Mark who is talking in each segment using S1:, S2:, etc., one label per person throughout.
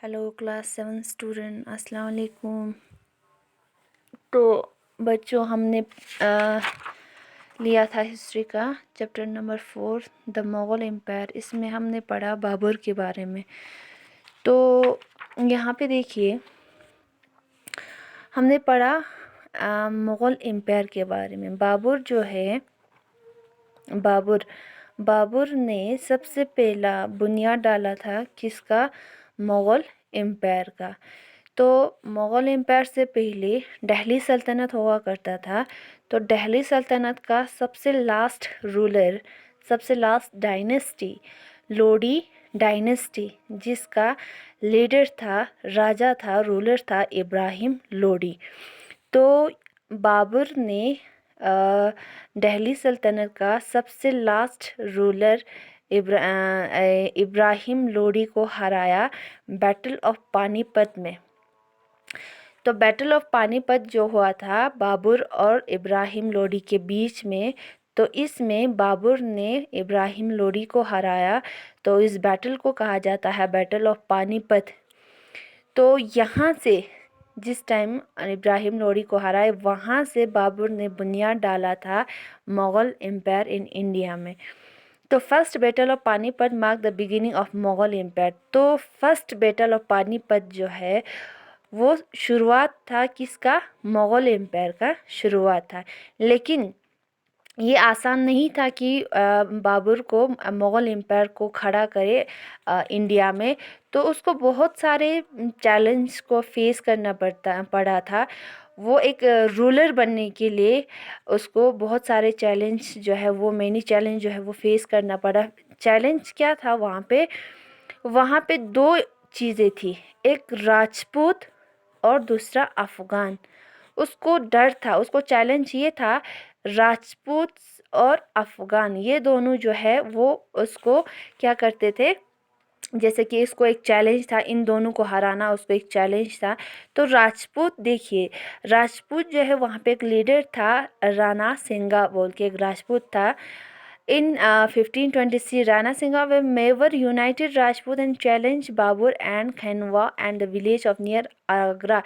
S1: Hello class 7 student, अस्सलाम वालेकुम। तो बच्चों, हमने लिया था हिस्ट्री का chapter number 4 the Mughal empire. इसमें हमने पढ़ा बाबर के बारे में। तो यहाँ पे देखिए, हमने पढ़ा मुग़ल एम्पायर के बारे में। बाबर जो है, बाबर ने सबसे पहला बुनियाद डाला था किसका? मुग़ल एम्पायर का। तो मुग़ल एम्पायर से पहले दिल्ली सल्तनत हुआ करता था। तो दिल्ली सल्तनत का सबसे लास्ट रूलर, सबसे लास्ट डायनेस्टी लोडी डायनेस्टी, जिसका लीडर था, राजा था, रूलर था इब्राहिम लोडी। तो बाबर ने दिल्ली सल्तनत का सबसे लास्ट रूलर इब्राहिम लोडी को हराया बैटल ऑफ पानीपत में। तो बैटल ऑफ पानीपत जो हुआ था बाबर और इब्राहिम लोडी के बीच में, तो इसमें बाबर ने इब्राहिम लोडी को हराया। तो इस बैटल को कहा जाता है बैटल ऑफ पानीपत। तो यहाँ से जिस टाइम इब्राहिम लोडी को हराए, वहाँ से बाबर ने बुनियाद डाला था मुग़ल एम्पायर इन इंडिया में। तो first battle of Panipat mark the beginning of Mughal empire. तो फर्स्ट बैटल ऑफ पानीपत जो है वो शुरुआत था किसका? मुग़ल एम्पायर का शुरुआत था। लेकिन ये आसान नहीं था कि बाबर को मुग़ल एम्पायर को खड़ा करे इंडिया में। तो उसको बहुत सारे चैलेंज को फेस करना पड़ा था। वो एक रूलर बनने के लिए उसको बहुत सारे चैलेंज जो है वो मैनी चैलेंज जो है वो फेस करना पड़ा। चैलेंज क्या था वहाँ पे? वहाँ पे दो चीज़ें थी, एक राजपूत और दूसरा अफ़गान। उसको डर था, उसको चैलेंज ये था, राजपूत और अफ़गान ये दोनों जो है वो उसको क्या करते थे, जैसे कि इसको एक चैलेंज था, इन दोनों को हराना उसको एक चैलेंज था। तो राजपूत देखिए, राजपूत जो है वहाँ पे एक लीडर था, राणा सिंगा बोल के एक राजपूत था। In 1523, Rana Singha were Mewar united Rajput and challenged Babur and Khanwa and the village of near Agra।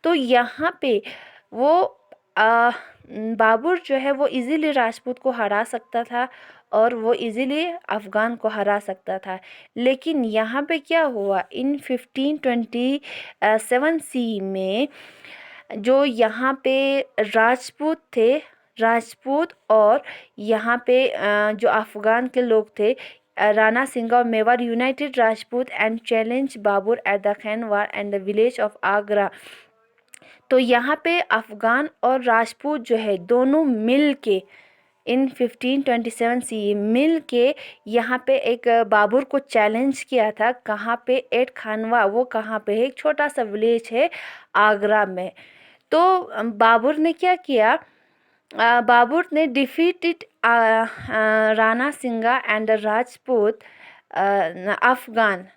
S1: तो यहाँ पे वो बाबर जो है वो इजीली राजपूत को हरा सकता था और वो इजीली अफ़गान को हरा सकता था। लेकिन यहाँ पे क्या हुआ, इन 1527 सी में जो यहाँ पे राजपूत थे, राजपूत और यहाँ पे जो अफ़गान के लोग थे, राणा सिंगा और Mewar united Rajput and challenge Babur at the Khanwa and the village of Agra. तो यहाँ पे अफ़गान और राजपूत जो है दोनों मिल के इन 1527 सी मिल के यहाँ पे एक बाबर को चैलेंज किया था। कहाँ पे? एट खानवा। वो कहाँ पे है? एक छोटा सा विलेज है आगरा में। तो बाबर ने क्या किया? बाबर ने defeated Rana Sanga and Rajput Afghan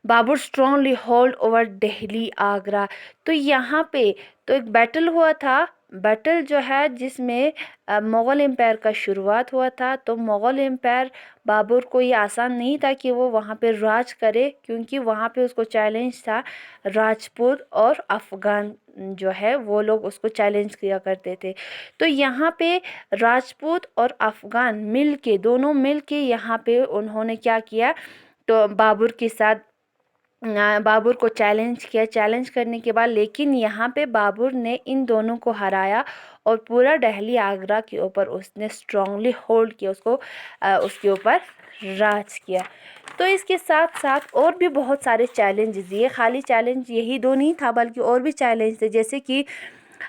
S1: Babur strongly hold over Delhi Agra. तो यहाँ पे तो एक बैटल हुआ था, बैटल जो है जिसमें मुग़ल एम्पायर का शुरुआत हुआ था। तो मुग़ल एम्पायर बाबर को ये आसान नहीं था कि वो वहाँ पे राज करे, क्योंकि वहाँ पे उसको चैलेंज था, राजपूत और अफ़गान जो है वो लोग उसको चैलेंज किया करते थे। तो यहाँ पे राजपूत और अफ़गान मिल के, दोनों मिल के यहाँ पे उन्होंने क्या किया, तो बाबर के साथ बाबर को चैलेंज किया। चैलेंज करने के बाद लेकिन यहाँ पे बाबर ने इन दोनों को हराया और पूरा दिल्ली आगरा के ऊपर उसने स्ट्रांगली होल्ड किया, उसको उसके ऊपर राज किया। तो इसके साथ साथ और भी बहुत सारे चैलेंजेस, ये खाली चैलेंज यही दो नहीं था बल्कि और भी चैलेंज थे। जैसे कि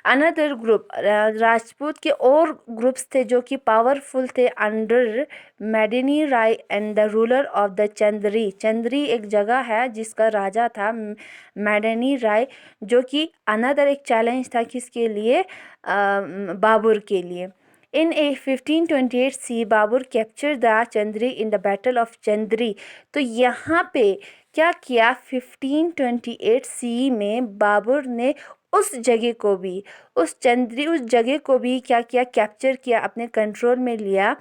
S1: अनदर ग्रुप, राजपूत के और ग्रुप्स थे जो कि पावरफुल थे under Medini Rai and the ruler of the Chanderi. Chanderi एक जगह है जिसका राजा था मेदिनी राय, जो कि अनदर एक चैलेंज था किसके लिए? बाबर के लिए। In a 1528 C Babur capture the Chanderi in the battle of Chanderi. तो यहाँ पे क्या किया? 1528 सी में बाबर ने उस जगह को भी, उस जगह को भी क्या किया? कैप्चर किया, अपने कंट्रोल में लिया।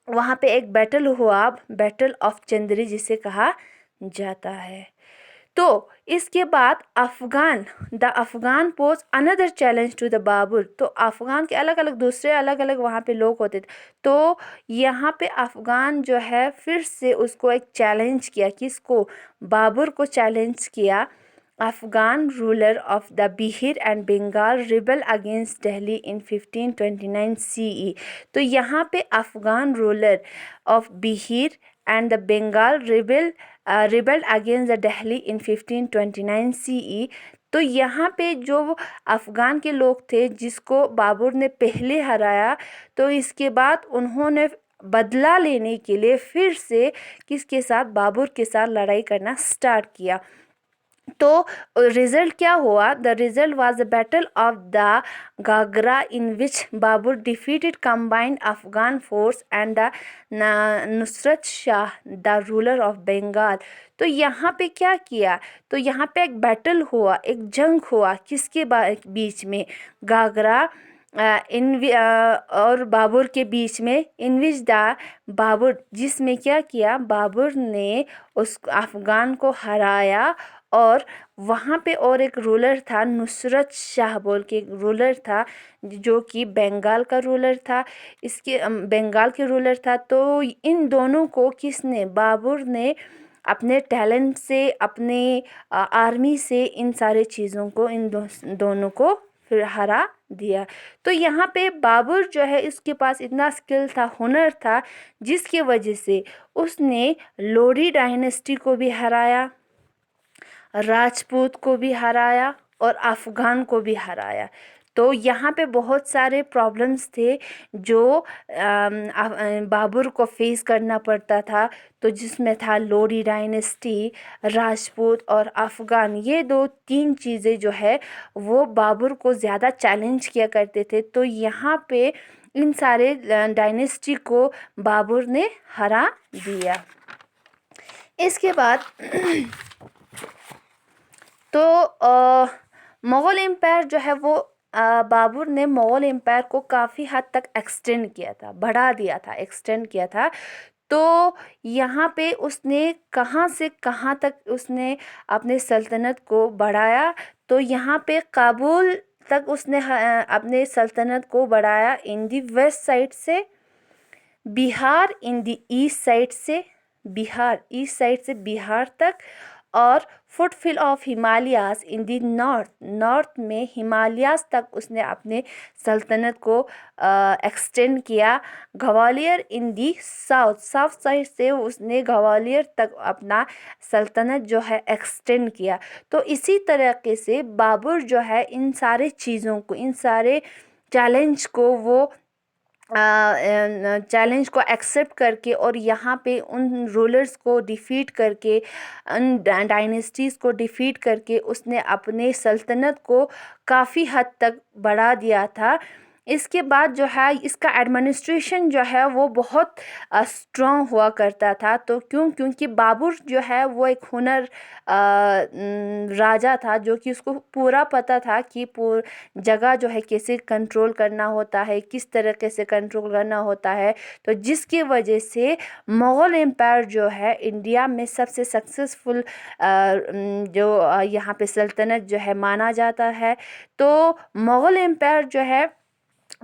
S1: वहाँ पे एक बैटल हुआ, बैटल ऑफ चंद्री जिसे कहा जाता है। तो इसके बाद the Afghan pose another challenge to the Babur. तो अफगान के अलग अलग दूसरे अलग अलग वहाँ पे लोग होते थे, तो यहाँ पे अफगान जो है फिर से उसको एक चैलेंज किया, किसको, बाबर को चैलेंज किया। Afghan ruler of the Bihar and Bengal rebel against Delhi in 1529 CE। तो यहाँ पे Afghan ruler of Bihar and the Bengal rebelled against the Delhi in 1529 CE। तो यहाँ पे जो अफ़गान के लोग थे जिसको बाबर ने पहले हराया, तो इसके बाद उन्होंने बदला लेने के लिए फिर से किसके साथ, बाबर के साथ लड़ाई करना स्टार्ट किया। तो रिजल्ट क्या हुआ, the result was the battle of the Ghaghra in which Babur defeated combined Afghan force and the Nusrat Shah the ruler of Bengal. तो यहाँ पे क्या किया, तो यहाँ पे एक बैटल हुआ, एक जंग हुआ, किसके बीच में, घाघरा और बाबर के बीच में, इन विच द बाबर, जिसमें क्या किया, बाबर ने उस अफ़गान को हराया। और वहाँ पे और एक रूलर था, नुसरत शाह बोल के एक रूलर था, जो कि बंगाल का रूलर था, इसके बंगाल के रूलर था। तो इन दोनों को किसने, बाबर ने अपने टैलेंट से, अपने आर्मी से, इन सारे चीज़ों को, इन दोनों को फिर हरा दिया। तो यहाँ पे बाबर जो है, इसके पास इतना स्किल था, हुनर था, जिसकी वजह से उसने लोडी डायनेस्टी को भी हराया, राजपूत को भी हराया और अफ़गान को भी हराया। तो यहाँ पे बहुत सारे प्रॉब्लम्स थे जो बाबर को फेस करना पड़ता था। तो जिसमें था लोडी डायनेस्टी, राजपूत और अफ़गान, ये 2-3 चीज़ें जो है वो बाबर को ज़्यादा चैलेंज किया करते थे। तो यहाँ पे इन सारे डायनेस्टी को बाबर ने हरा दिया। इसके बाद तो मुग़ल एम्पायर जो है वो बाबर ने मुग़ल एम्पायर को काफ़ी हद तक एक्सटेंड किया था, बढ़ा दिया था, एक्सटेंड किया था। तो यहाँ पे उसने कहाँ से कहाँ तक उसने अपने सल्तनत को बढ़ाया, तो यहाँ पे काबुल तक उसने अपने सल्तनत को बढ़ाया, इन दी वेस्ट साइड से, Bihar in the east side से, बिहार ईस्ट साइड से बिहार तक, और foothill of Himalayas in the north, north में हिमालयास तक उसने अपने सल्तनत को एक्सटेंड किया। Gwalior in the south, south side से उसने ग्वालियर तक अपना सल्तनत जो है एक्सटेंड किया। तो इसी तरीके से बाबर जो है इन सारे चीज़ों को, इन सारे चैलेंज को वो चैलेंज को एक्सेप्ट करके, और यहाँ पे उन रूलर्स को डिफ़ीट करके, उन डायनेस्टीज़ को डिफ़ीट करके उसने अपने सल्तनत को काफ़ी हद तक बढ़ा दिया था। इसके बाद जो है इसका एडमिनिस्ट्रेशन जो है वो बहुत स्ट्रॉन्ग हुआ करता था। तो क्योंकि बाबर जो है वो एक हुनर राजा था, जो कि उसको पूरा पता था कि जगह जो है कैसे कंट्रोल करना होता है, किस तरीके से कंट्रोल करना होता है। तो जिसकी वजह से मुग़ल एम्पायर जो है इंडिया में सबसे सक्सेसफुल जो यहाँ पे सल्तनत जो है माना जाता है। तो मुग़ल एम्पायर जो है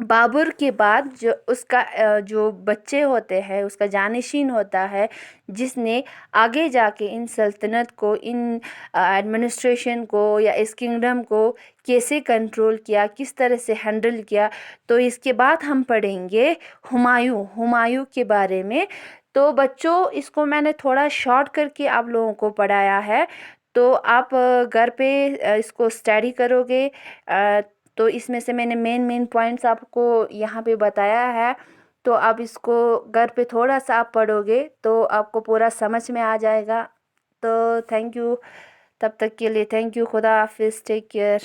S1: बाबर के बाद जो उसका जो बच्चे होते हैं, उसका जानशीन होता है, जिसने आगे जाके इन सल्तनत को, इन एडमिनिस्ट्रेशन को या इस किंगडम को कैसे कंट्रोल किया, किस तरह से हैंडल किया। तो इसके बाद हम पढ़ेंगे हुमायूं के बारे में। तो बच्चों, इसको मैंने थोड़ा शॉर्ट करके आप लोगों को पढ़ाया है, तो आप घर पे इसको स्टडी करोगे। तो इसमें से मैंने मेन पॉइंट्स आपको यहाँ पे बताया है। तो आप इसको घर पे थोड़ा सा आप पढ़ोगे तो आपको पूरा समझ में आ जाएगा। तो थैंक यू, तब तक के लिए थैंक यू, खुदा हाफिज़, टेक केयर।